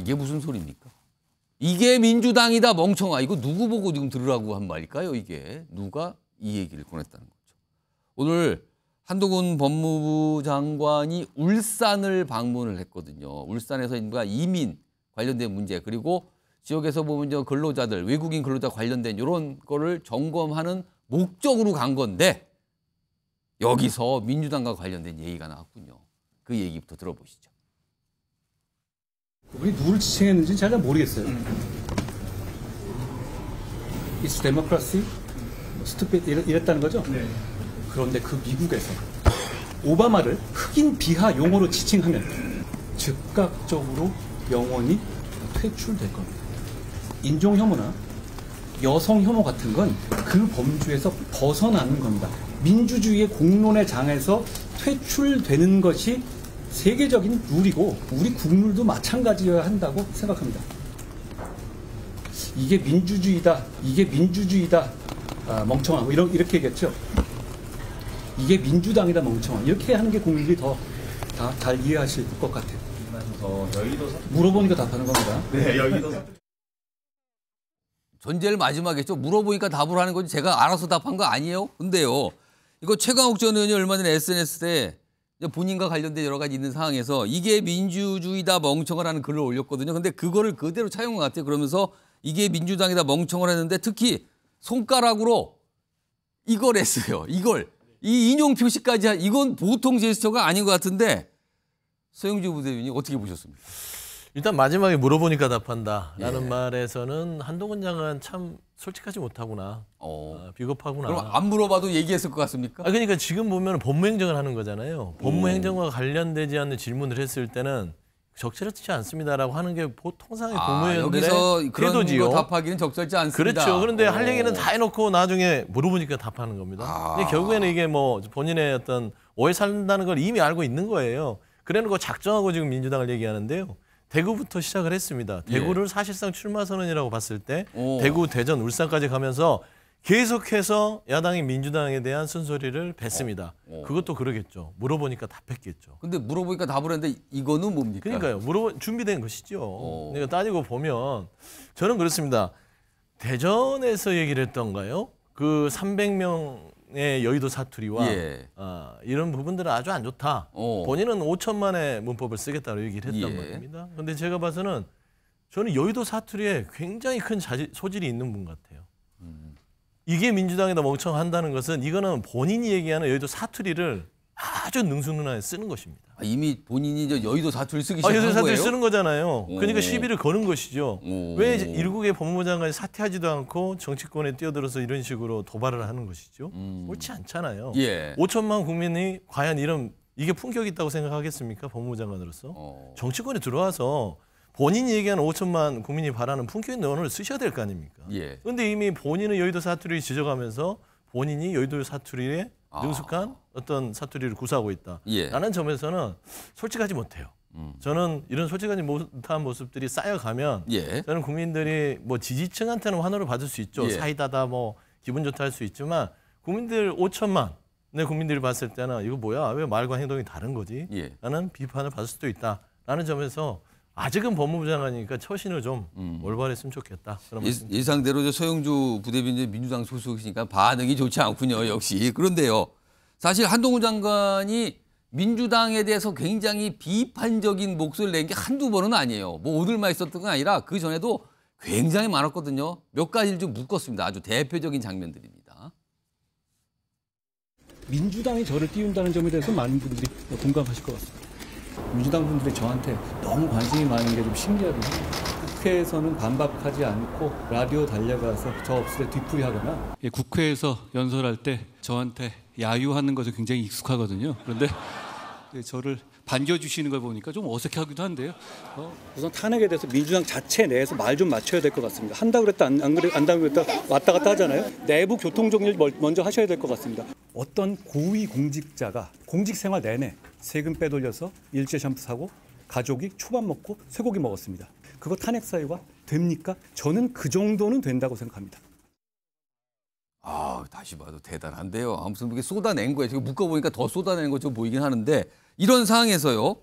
이게 무슨 소리입니까? 이게 민주당이다 멍청아. 이거 누구 보고 지금 들으라고 한 말일까요? 이게 누가 이 얘기를 꺼냈다는 거죠. 오늘 한동훈 법무부 장관이 울산을 방문을 했거든요. 울산에서 이민 관련된 문제 그리고 지역에서 보면 저 근로자들, 외국인 근로자 관련된 이런 거를 점검하는 목적으로 간 건데 여기서 민주당과 관련된 얘기가 나왔군요. 그 얘기부터 들어보시죠. 우리 누구를 지칭했는지 잘 모르겠어요. It's democracy, stupid 이랬다는 거죠? 네. 그런데 그 미국에서 오바마를 흑인 비하 용어로 지칭하면 즉각적으로 영원히 퇴출될 겁니다. 인종 혐오나 여성 혐오 같은 건 그 범주에서 벗어나는 겁니다. 민주주의의 공론의 장에서 퇴출되는 것이 세계적인 룰이고 우리 국룰도 마찬가지여야 한다고 생각합니다. 이게 민주주의다. 이게 민주주의다. 멍청아. 뭐 이렇게 얘기했죠. 이게 민주당이다 멍청아. 이렇게 하는 게 국민들이 더 잘 이해하실 것 같아요. 물어보니까 답하는 겁니다. 네, 여의도 사투리. 전제를 마지막에 했죠. 물어보니까 답을 하는 거지 제가 알아서 답한 거 아니에요? 근데요. 이거 최강욱 전 의원이 얼마 전에 SNS에 본인과 관련된 여러 가지 있는 상황에서 이게 민주주의다 멍청하라는 글을 올렸거든요. 근데 그거를 그대로 차용한 것 같아요. 그러면서 이게 민주당이다 멍청을 했는데 특히 손가락으로 이걸 했어요. 이걸. 이 인용 표시까지 이건 보통 제스처가 아닌 것 같은데 서영주 부대변인이 어떻게 보셨습니까? 일단 마지막에 물어보니까 답한다라는 말에서는 한동훈 장관 참 솔직하지 못하구나. 비겁하구나. 그럼 안 물어봐도 얘기했을 것 같습니까? 그러니까 지금 보면 법무행정을 하는 거잖아요. 법무행정과 관련되지 않는 질문을 했을 때는 적절치 않습니다라고 하는 게 통상의 공무원들의 여기서 태도지요. 그런 거 답하기는 적절치 않습니다. 그렇죠. 그런데 할 얘기는 다 해놓고 나중에 물어보니까 답하는 겁니다. 근데 결국에는 이게 뭐 본인의 어떤 오해 산다는 걸 이미 알고 있는 거예요. 그래놓고 작정하고 지금 민주당을 얘기하는데요. 대구부터 시작을 했습니다. 대구를 사실상 출마 선언이라고 봤을 때 대구, 대전, 울산까지 가면서 계속해서 야당이 민주당에 대한 쓴소리를 뱉습니다. 그것도 그러겠죠. 물어보니까 답했겠죠. 근데 물어보니까 답을 했는데 이거는 뭡니까? 그러니까요. 준비된 것이죠. 그러니까 따지고 보면 저는 그렇습니다. 대전에서 얘기를 했던가요? 그 300명의 여의도 사투리와 이런 부분들은 아주 안 좋다. 본인은 5천만의 문법을 쓰겠다고 얘기를 했단 말입니다. 그런데 제가 봐서는 저는 여의도 사투리에 굉장히 큰 소질이 있는 분 같아요. 이게 민주당에다 멍청한다는 것은 이거는 본인이 얘기하는 여의도 사투리를 아주 능수능란하게 쓰는 것입니다. 이미 본인이 여의도 사투리 쓰기 시작한 여의도 사투리 거예요? 쓰는 거잖아요. 그러니까 시비를 거는 것이죠. 왜 일국의 법무부 장관이 사퇴하지도 않고 정치권에 뛰어들어서 이런 식으로 도발을 하는 것이죠. 옳지 않잖아요. 5천만 국민이 과연 이게 품격이 있다고 생각하겠습니까? 법무부 장관으로서. 정치권에 들어와서 본인이 얘기하는 5천만 국민이 바라는 품격 있는 언어를 쓰셔야 될 거 아닙니까? 그런데 이미 본인은 여의도 사투리를 지적하면서 본인이 여의도 사투리에 능숙한 어떤 사투리를 구사하고 있다라는 점에서는 솔직하지 못해요. 저는 이런 솔직하지 못한 모습들이 쌓여가면 저는 국민들이 뭐 지지층한테는 환호를 받을 수 있죠. 사이다다 뭐 기분 좋다 할 수 있지만 국민들 5천만 내 국민들이 봤을 때는 이거 뭐야? 왜 말과 행동이 다른 거지? 라는 비판을 받을 수도 있다라는 점에서 아직은 법무부 장관이니까 처신을 좀 올바랬으면 좋겠다. 그런 예상대로 서영주 부대변인 민주당 소속이니까 반응이 좋지 않군요. 역시. 그런데요. 사실 한동훈 장관이 민주당에 대해서 굉장히 비판적인 목소리를 낸 게 한두 번은 아니에요. 뭐 오늘만 있었던 건 아니라 그 전에도 굉장히 많았거든요. 몇 가지를 좀 묶었습니다. 아주 대표적인 장면들입니다. 민주당이 저를 띄운다는 점에 대해서 많은 분들이 공감하실 것 같습니다. 민주당 분들이 저한테 너무 관심이 많은 게 좀 신기하거든요. 국회에서는 반박하지 않고 라디오 달려가서 저 없을 때 뒤풀이하거나 국회에서 연설할 때 저한테 야유하는 것에 굉장히 익숙하거든요. 그런데 저를 반겨주시는 걸 보니까 좀 어색하기도 한데요. 우선 탄핵에 대해서 민주당 자체 내에서 말 좀 맞춰야 될 것 같습니다. 한다고 그랬다 안 한다고 그랬다 왔다 갔다 하잖아요. 내부 교통 정리를 먼저 하셔야 될 것 같습니다. 어떤 고위 공직자가 공직 생활 내내 세금 빼돌려서 일제 샴푸 사고 가족이 초밥 먹고 쇠고기 먹었습니다. 그거 탄핵 사유가 됩니까? 저는 그 정도는 된다고 생각합니다. 다시 봐도 대단한데요. 아무튼 이렇게 쏟아낸 거예요. 지금 묶어보니까 더 쏟아내는 것처럼 보이긴 하는데 이런 상황에서요.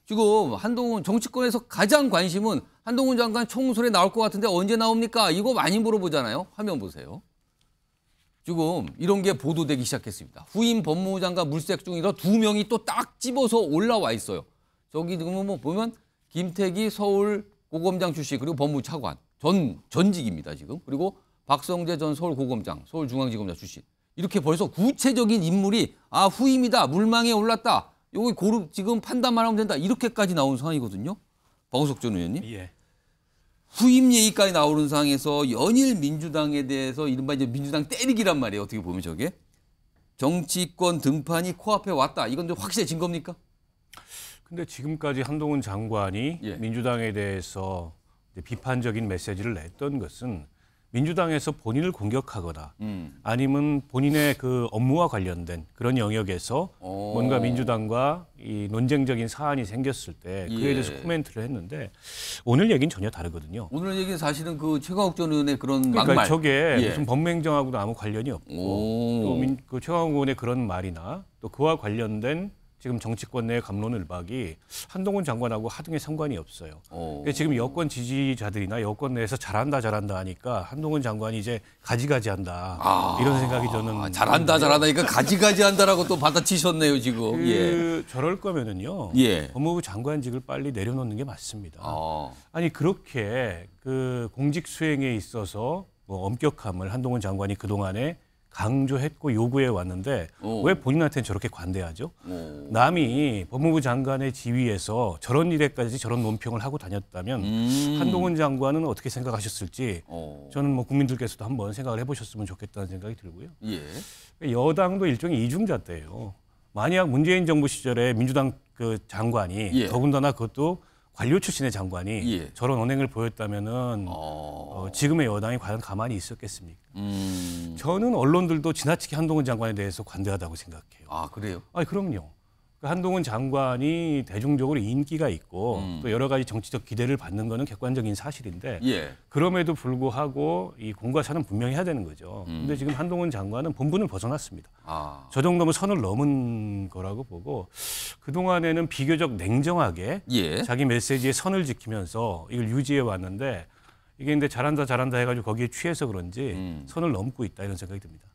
지금 한동훈 정치권에서 가장 관심은 한동훈 장관 총선에 나올 것 같은데 언제 나옵니까? 이거 많이 물어보잖아요. 화면 보세요. 지금 이런 게 보도되기 시작했습니다. 후임 법무부 장관 물색 중이라 2명이 또 딱 집어서 올라와 있어요. 저기 지금 뭐 보면 김태기 서울 고검장 출신 그리고 법무부 차관 전직입니다 지금. 그리고 박성재 전 서울 고검장 서울중앙지검장 출신. 이렇게 벌써 구체적인 인물이 후임이다 물망에 올랐다. 여기 지금 판단만 하면 된다. 이렇게까지 나온 상황이거든요. 박우석 전 의원님. 예. 후임 얘기까지 나오는 상황에서 연일 민주당에 대해서 이른바 이제 민주당 때리기란 말이에요. 어떻게 보면 저게. 정치권 등판이 코앞에 왔다. 이건 좀 확실히 진 겁니까? 근데 지금까지 한동훈 장관이 예. 민주당에 대해서 이제 비판적인 메시지를 냈던 것은 민주당에서 본인을 공격하거나 아니면 본인의 그 업무와 관련된 그런 영역에서 뭔가 민주당과 이 논쟁적인 사안이 생겼을 때 그에 대해서 코멘트를 했는데 오늘 얘기는 전혀 다르거든요. 오늘 얘기는 사실은 그 최강욱 전 의원의 그런 그러니까 막말. 저게 예. 무슨 법맹정하고도 아무 관련이 없고 또 그 최강욱 의원의 그런 말이나 또 그와 관련된 지금 정치권 내 감론을박이 한동훈 장관하고 하등의 상관이 없어요. 그러니까 지금 여권 지지자들이나 여권 내에서 잘한다 하니까 한동훈 장관이 이제 가지가지한다 이런 생각이 저는 잘한다 그러니까 가지가지한다라고 또 받아치셨네요 지금. 저럴 거면은요. 예. 법무부 장관직을 빨리 내려놓는 게 맞습니다. 아. 아니 그렇게 그 공직 수행에 있어서 뭐 엄격함을 한동훈 장관이 그 동안에 강조했고 요구해 왔는데 왜 본인한테는 저렇게 관대하죠? 남이 법무부 장관의 지위에서 저런 일에까지 저런 논평을 하고 다녔다면 한동훈 장관은 어떻게 생각하셨을지 저는 뭐 국민들께서도 한번 생각을 해보셨으면 좋겠다는 생각이 들고요. 예. 여당도 일종의 이중잣대예요. 만약 문재인 정부 시절에 민주당 그 장관이 예. 더군다나 그것도 관료 출신의 장관이 예. 저런 언행을 보였다면은 지금의 여당이 과연 가만히 있었겠습니까? 저는 언론들도 지나치게 한동훈 장관에 대해서 관대하다고 생각해요. 아 그래요? 아니 그럼요. 한동훈 장관이 대중적으로 인기가 있고 또 여러 가지 정치적 기대를 받는 거는 객관적인 사실인데 예. 그럼에도 불구하고 이 공과사는 분명히 해야 되는 거죠. 근데 지금 한동훈 장관은 본분을 벗어났습니다. 저 정도면 선을 넘은 거라고 보고 그동안에는 비교적 냉정하게 예. 자기 메시지에 선을 지키면서 이걸 유지해 왔는데 이게 근데 잘한다 해가지고 거기에 취해서 그런지 선을 넘고 있다 이런 생각이 듭니다.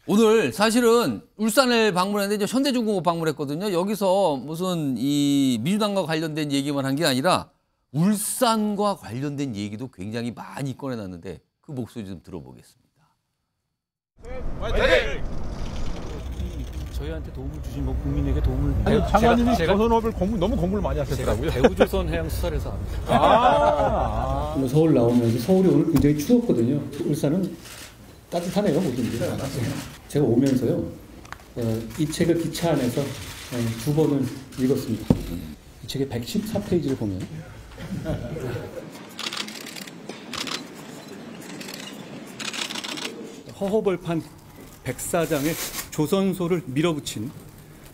오늘 사실은 울산을 방문했는데 이제 현대중공업 방문했거든요. 여기서 무슨 이 민주당과 관련된 얘기만 한 게 아니라 울산과 관련된 얘기도 굉장히 많이 꺼내놨는데 그 목소리 좀 들어보겠습니다. 화이팅! 저희한테 도움을 주신 거 국민에게 도움을 아니, 장관님이 조선업을 너무 공부를 많이 하셨더라고요. 대우조선 해양수산에서 합니다. 서울 나오면서 서울이 오늘 굉장히 추웠거든요. 울산은 따뜻하네요, 모든 게. 제가 오면서요, 이 책을 기차 안에서 2번을 읽었습니다. 이 책의 114페이지를 보면 허허벌판 백사장의 조선소를 밀어붙인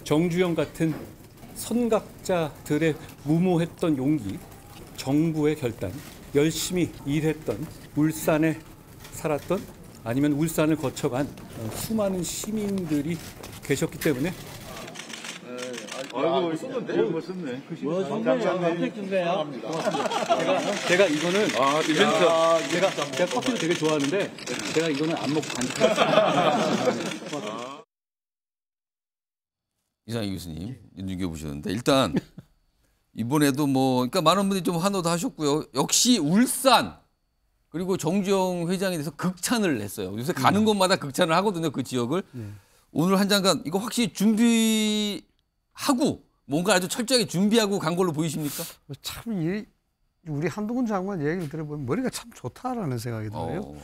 정주영 같은 선각자들의 무모했던 용기, 정부의 결단, 열심히 일했던 울산에 살았던 아니면 울산을 거쳐간 수많은 시민들이 계셨기 때문에 아이고, 썼는데? 뭐 썼네. 제가 이거는 이벤트 제가 커피를 되게 좋아하는데 제가 이거는 안 먹고 간직했어요. 이상희 교수님 눈여겨보셨는데 일단 이번에도 뭐 그러니까 많은 분들이 좀 환호도 하셨고요. 역시 울산 그리고 정주영 회장에 대해서 극찬을 했어요. 요새 가는 곳마다 극찬을 하거든요. 그 지역을. 오늘 한 장관 이거 확실히 준비하고 뭔가 아주 철저하게 준비하고 간 걸로 보이십니까? 참 우리 한동훈 장관 얘기를 들어보면 머리가 참 좋다라는 생각이 들어요.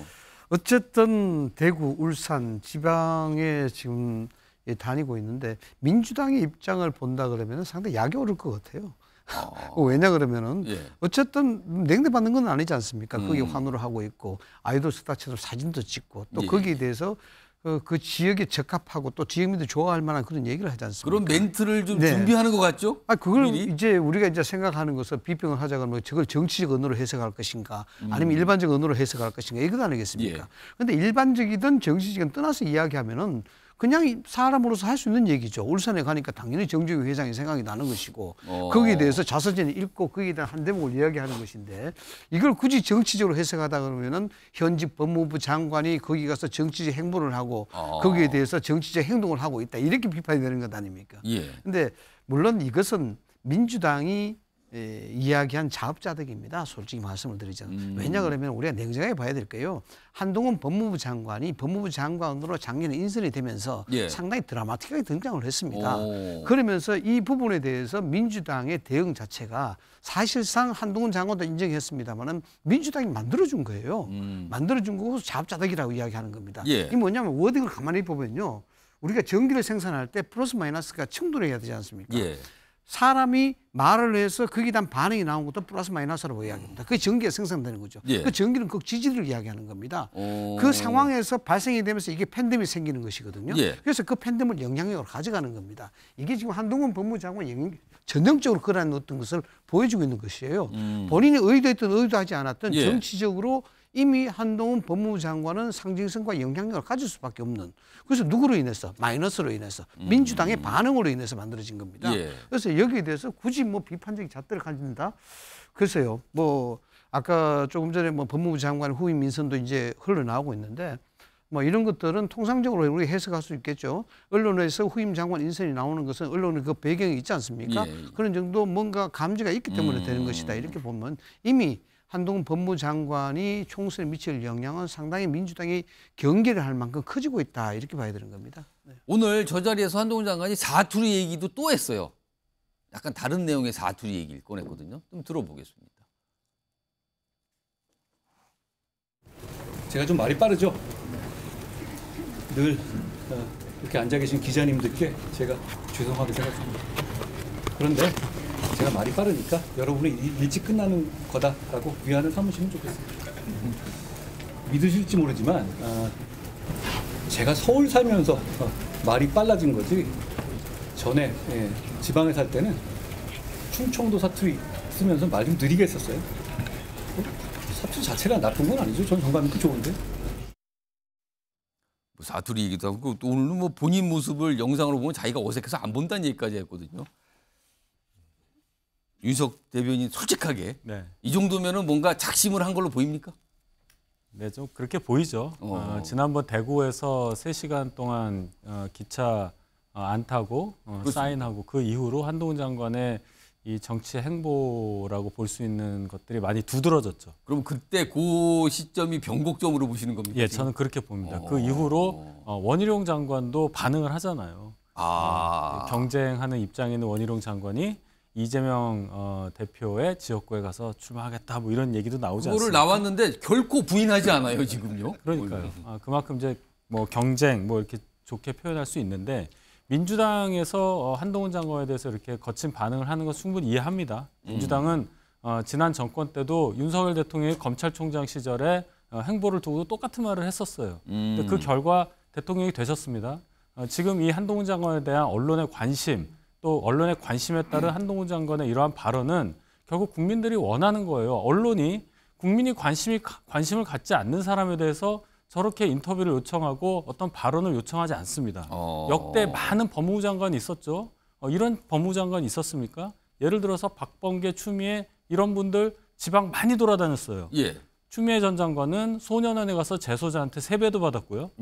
어쨌든 대구, 울산 지방에 지금 다니고 있는데 민주당의 입장을 본다 그러면 상당히 약이 오를 것 같아요. 왜냐 그러면은 어쨌든 냉대받는 건 아니지 않습니까? 거기에 환호를 하고 있고 아이돌 스타처럼 사진도 찍고 또 거기에 대해서 그 지역에 적합하고 또 지역민들 좋아할 만한 그런 얘기를 하지 않습니까? 그런 멘트를 좀 준비하는 것 같죠? 그걸 미리? 이제 우리가 이제 생각하는 것은 비평을 하자 그러면 저걸 정치적 언어로 해석할 것인가 아니면 일반적 언어로 해석할 것인가 이것 아니겠습니까? 그런데 일반적이든 정치적이든 떠나서 이야기하면은 그냥 사람으로서 할 수 있는 얘기죠. 울산에 가니까 당연히 정주영 회장이 생각이 나는 것이고 거기에 대해서 자서전을 읽고 거기에 대한 한 대목을 이야기하는 것인데 이걸 굳이 정치적으로 해석하다 그러면은 현직 법무부 장관이 거기 가서 정치적 행보를 하고 거기에 대해서 정치적 행동을 하고 있다 이렇게 비판이 되는 것 아닙니까? 근데 물론 이것은 민주당이 이야기한 자업자득입니다. 솔직히 말씀을 드리자면. 왜냐 그러면 우리가 냉정하게 봐야 될 거예요. 한동훈 법무부 장관이 법무부 장관으로 작년에 인선이 되면서 상당히 드라마틱하게 등장을 했습니다. 그러면서 이 부분에 대해서 민주당의 대응 자체가 사실상 한동훈 장관도 인정했습니다만은 민주당이 만들어준 거예요. 만들어준 거고 자업자득이라고 이야기하는 겁니다. 이게 뭐냐면 워딩을 가만히 보면요. 우리가 전기를 생산할 때 플러스 마이너스가 충돌해야 되지 않습니까? 사람이 말을 해서 거기에 대한 반응이 나온 것도 플러스 마이너스라고 이야기합니다. 그게 전기가 생산되는 거죠. 그 전기는 그 지지를 이야기하는 겁니다. 그 상황에서 발생이 되면서 이게 팬데믹이 생기는 것이거든요. 그래서 그 팬데믹을 영향력으로 가져가는 겁니다. 이게 지금 한동훈 법무장관이 전형적으로 그런 어떤 것을 보여주고 있는 것이에요. 본인이 의도했든 의도하지 않았든 정치적으로 이미 한동훈 법무부 장관은 상징성과 영향력을 가질 수밖에 없는 그래서 누구로 인해서 마이너스로 인해서 민주당의 반응으로 인해서 만들어진 겁니다. 그래서 여기에 대해서 굳이 뭐 비판적인 잣대를 가진다. 그래서요. 뭐 아까 조금 전에 뭐 법무부 장관 후임 인선도 이제 흘러나오고 있는데 뭐 이런 것들은 통상적으로 우리 해석할 수 있겠죠. 언론에서 후임 장관 인선이 나오는 것은 언론의 그 배경이 있지 않습니까? 그런 정도 뭔가 감지가 있기 때문에 되는 것이다. 이렇게 보면 이미 한동훈 법무장관이 총선에 미칠 영향은 상당히 민주당이 경계를 할 만큼 커지고 있다. 이렇게 봐야 되는 겁니다. 오늘 저 자리에서 한동훈 장관이 사투리 얘기도 또 했어요. 약간 다른 내용의 사투리 얘기를 꺼냈거든요. 좀 들어보겠습니다. 제가 좀 말이 빠르죠? 늘 이렇게 앉아 계신 기자님들께 제가 죄송하게 생각합니다. 그런데 제가 말이 빠르니까 여러분이 일찍 끝나는 거다라고 위안을 삼으시면 좋겠습니다. 믿으실지 모르지만 제가 서울 살면서 말이 빨라진 거지 전에 지방에 살 때는 충청도 사투리 쓰면서 말 좀 느리게 했었어요. 사투리 자체가 나쁜 건 아니죠. 전 정감 있고 좋은데. 뭐 사투리 얘기도 하고 또 오늘은 뭐 본인 모습을 영상으로 보면 자기가 어색해서 안 본다는 얘기까지 했거든요. 윤석 대변인 솔직하게 이 정도면은 뭔가 작심을 한 걸로 보입니까? 네, 좀 그렇게 보이죠. 지난번 대구에서 3시간 동안 기차 안 타고 사인하고 그 이후로 한동훈 장관의 이 정치 행보라고 볼 수 있는 것들이 많이 두드러졌죠. 그럼 그때 그 시점이 변곡점으로 보시는 겁니까? 예, 저는 그렇게 봅니다. 그 이후로 원희룡 장관도 반응을 하잖아요. 경쟁하는 입장에 있는 원희룡 장관이 이재명 대표의 지역구에 가서 출마하겠다 뭐 이런 얘기도 나오지 않습니까? 그거를 나왔는데 결코 부인하지 않아요 지금요. 그러니까요. 그만큼 이제 뭐 경쟁 뭐 이렇게 좋게 표현할 수 있는데 민주당에서 한동훈 장관에 대해서 이렇게 거친 반응을 하는 건 충분히 이해합니다. 민주당은 지난 정권 때도 윤석열 대통령이 검찰총장 시절에 행보를 두고 똑같은 말을 했었어요. 근데 그 결과 대통령이 되셨습니다. 지금 이 한동훈 장관에 대한 언론의 관심 또 언론의 관심에 따른 한동훈 장관의 이러한 발언은 결국 국민들이 원하는 거예요. 언론이 국민이 관심을 갖지 않는 사람에 대해서 저렇게 인터뷰를 요청하고 어떤 발언을 요청하지 않습니다. 역대 많은 법무부 장관이 있었죠. 이런 법무부 장관이 있었습니까? 예를 들어서 박범계, 추미애 이런 분들 지방 많이 돌아다녔어요. 추미애 전 장관은 소년원에 가서 재소자한테 세배도 받았고요.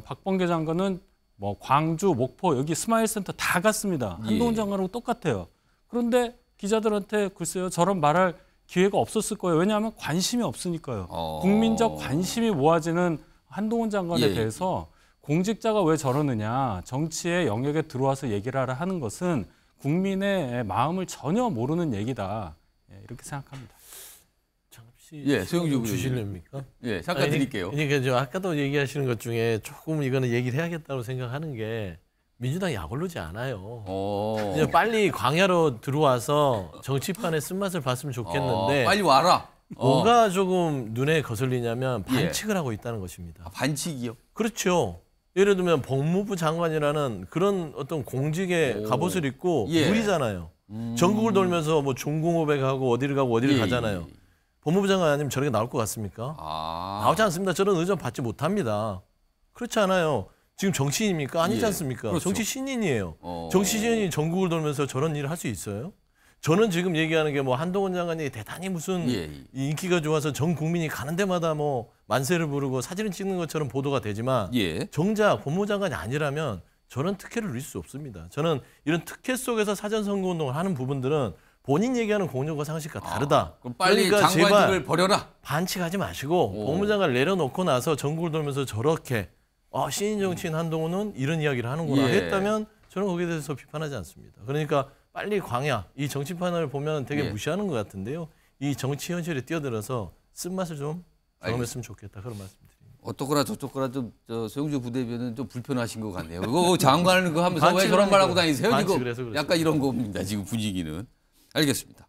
박범계 장관은 뭐 광주, 목포 여기 스마일센터 다 갔습니다. 한동훈 장관하고 똑같아요. 그런데 기자들한테 글쎄요 저런 말할 기회가 없었을 거예요. 왜냐하면 관심이 없으니까요. 국민적 관심이 모아지는 한동훈 장관에 대해서 공직자가 왜 저러느냐 정치의 영역에 들어와서 얘기를 하라 하는 것은 국민의 마음을 전혀 모르는 얘기다. 이렇게 생각합니다. 소영주 주실랍니까? 잠깐 드릴게요. 그러니까 저 아까도 얘기하시는 것 중에 조금 이거는 얘기를 해야겠다고 생각하는 게 민주당이 약올르지 않아요. 그냥 빨리 광야로 들어와서 정치판의 쓴맛을 봤으면 좋겠는데 빨리 와라. 뭐가 조금 눈에 거슬리냐면 반칙을 하고 있다는 것입니다. 반칙이요? 그렇죠. 예를 들면 법무부 장관이라는 그런 어떤 공직의 갑옷을 입고 누리잖아요. 전국을 돌면서 뭐 중공업에 가고 어디를 가고 어디를 가잖아요. 법무부 장관 아니면 저렇게 나올 것 같습니까? 나오지 않습니다. 저런 의전 받지 못합니다. 그렇지 않아요. 지금 정치인입니까? 아니지 예. 않습니까? 그렇죠. 정치 신인이에요. 정치 신인이 전국을 돌면서 저런 일을 할 수 있어요? 저는 지금 얘기하는 게 뭐 한동훈 장관이 대단히 무슨 인기가 좋아서 전 국민이 가는 데마다 뭐 만세를 부르고 사진을 찍는 것처럼 보도가 되지만 정작 법무부 장관이 아니라면 저런 특혜를 누릴 수 없습니다. 저는 이런 특혜 속에서 사전선거운동을 하는 부분들은 본인 얘기하는 공정과 상식과 다르다. 그럼 빨리 그러니까 장관직을 제발 버려라. 반칙하지 마시고 법무부 장관을 내려놓고 나서 전국을 돌면서 저렇게 신인 정치인 한동훈은 이런 이야기를 하는구나 했다면 저는 거기에 대해서 비판하지 않습니다. 그러니까 빨리 광야, 이 정치판을 보면 되게 무시하는 것 같은데요. 이 정치 현실에 뛰어들어서 쓴맛을 좀 경험했으면 좋겠다. 그런 말씀드립니다. 어떻거나 저쪽거나 좀 소영주 부대변은 좀 불편하신 것 같네요. 이거 장관을 그거 하면서 왜 저런 말 하고 다니세요? 지금 약간 이런 겁니다. 지금 분위기는. 알겠습니다.